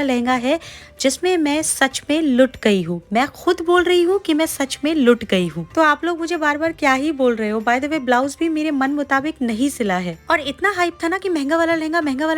लहंगा है जिसमें मैं सच में लुट गई हूँ। मैं खुद बोल रही हूँ कि मैं सच में लुट गई हूँ। तो आप लोग मुझे बार बार क्या ही बोल रहे हो। बाय द वे ब्लाउज भी मेरे मन मुताबिक नहीं सिला है और इतना हाइप था ना कि महंगा वाला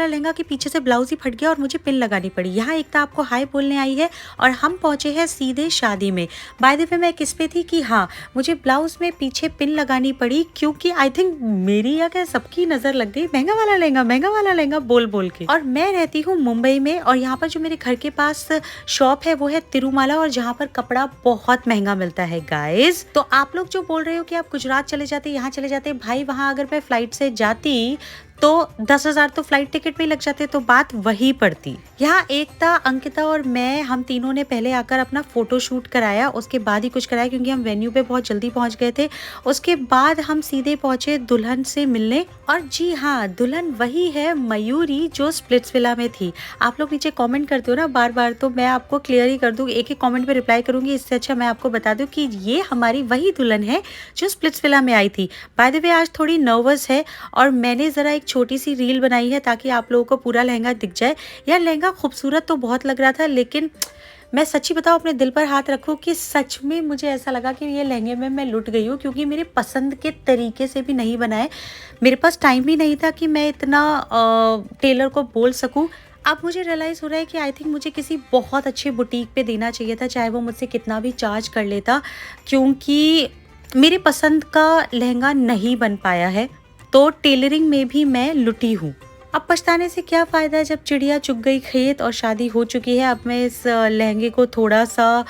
लहंगा के पीछे से ब्लाउज ही फट गया और मुझे पिन लगानी पड़ी। यहाँ एक तो आपको हाई बोलने आई है और हम पहुंचे हैं सीधे शादी में। बाय द वे मैं किस पे थी कि हाँ, मुझे ब्लाउज में पीछे पिन लगानी पड़ी क्योंकि आई थिंक मेरी या क्या सबकी नजर लग गई महंगा वाला लहंगा बोल बोल के। और मैं रहती हूँ मुंबई में और यहाँ पर जो मेरे घर के पास शॉप है वो है तिरुमाला और जहाँ पर कपड़ा बहुत महंगा मिलता है गाइस। तो आप लोग जो बोल रहे हो कि आप गुजरात चले जाते, यहाँ चले जाते, भाई वहाँ अगर मैं फ्लाइट से जाती तो 10,000 तो फ्लाइट टिकट में ही लग जाते, तो बात वही पड़ती। यहाँ एकता, अंकिता और मैं, हम तीनों ने पहले आकर अपना फोटो शूट कराया, उसके बाद ही कुछ कराया क्योंकि हम वेन्यू पे बहुत जल्दी पहुंच गए थे। उसके बाद हम सीधे पहुंचे दुल्हन से मिलने। और जी हाँ, दुल्हन वही है मयूरी जो स्प्लिट्सविला में थी। आप लोग नीचे कमेंट करते हो ना बार बार, तो मैं आपको क्लियर ही कर दूँ, एक एक कमेंट पे रिप्लाई करूंगी। इससे अच्छा मैं आपको बता दूं कि ये हमारी वही दुल्हन है जो स्प्लिट्सविला में आई थी। बाय द वे आज थोड़ी नर्वस है और मैंने जरा एक छोटी सी रील बनाई है ताकि आप लोगों को पूरा लहंगा दिख जाए। यार लहंगा खूबसूरत तो बहुत लग रहा था, लेकिन मैं सच्ची बताऊँ, अपने दिल पर हाथ रखूँ कि सच में मुझे ऐसा लगा कि ये लहंगे में मैं लुट गई हूँ क्योंकि मेरे पसंद के तरीके से भी नहीं बनाए। मेरे पास टाइम भी नहीं था कि मैं इतना टेलर को बोल सकूँ। अब मुझे रियलाइज़ हो रहा है कि आई थिंक मुझे किसी बहुत अच्छे बुटीक पे देना चाहिए था, चाहे वो मुझसे कितना भी चार्ज कर लेता, क्योंकि मेरे पसंद का लहंगा नहीं बन पाया है। तो टेलरिंग में भी मैं लुटी हूँ। अब पछताने से क्या फ़ायदा है जब चिड़िया चुग गई खेत और शादी हो चुकी है। अब मैं इस लहंगे को थोड़ा सा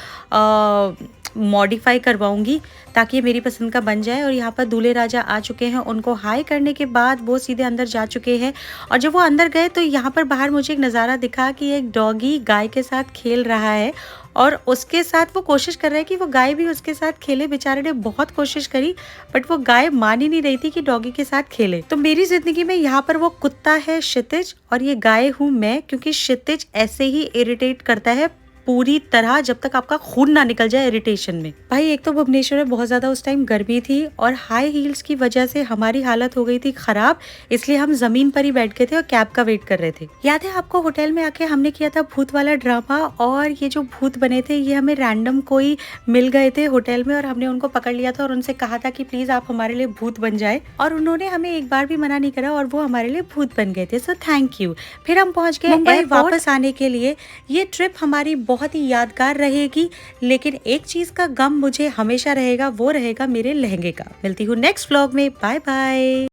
मॉडिफाई करवाऊंगी ताकि ये मेरी पसंद का बन जाए। और यहाँ पर दूल्हे राजा आ चुके हैं, उनको हाई करने के बाद वो सीधे अंदर जा चुके हैं। और जब वो अंदर गए तो यहाँ पर बाहर मुझे एक नज़ारा दिखा कि एक डॉगी गाय के साथ खेल रहा है और उसके साथ वो कोशिश कर रहा है कि वो गाय भी उसके साथ खेले। बेचारे ने बहुत कोशिश करी बट वो गाय मान ही नहीं रही थी कि डॉगी के साथ खेले। तो मेरी जिंदगी में यहाँ पर वो कुत्ता है क्षितिज और ये गाय हूँ मैं, क्योंकि क्षितिज ऐसे ही इरिटेट करता है पूरी तरह जब तक आपका खून ना निकल जाए इरिटेशन में। भाई एक तो भुवनेश्वर में बहुत ज्यादा उस टाइम गर्मी थी और हाई हील्स की वजह से हमारी हालत हो गई थी खराब, इसलिए हम जमीन पर ही बैठ गए थे और कैब का वेट कर रहे थे। याद है आपको होटल में आके हमने किया था भूत वाला ड्रामा और ये जो भूत बने थे ये हमें रैंडम कोई मिल गए थे होटल में और हमने उनको पकड़ लिया था और उनसे कहा था कि प्लीज आप हमारे लिए भूत बन जाए और उन्होंने हमें एक बार भी मना नहीं करा और वो हमारे लिए भूत बन गए थे। So thank you. फिर हम पहुंच गए मुंबई वापस आने के लिए। ये ट्रिप हमारी बहुत ही यादगार रहेगी, लेकिन एक चीज का गम मुझे हमेशा रहेगा, वो रहेगा मेरे लहंगे का। मिलती हूँ नेक्स्ट व्लॉग में। Bye bye.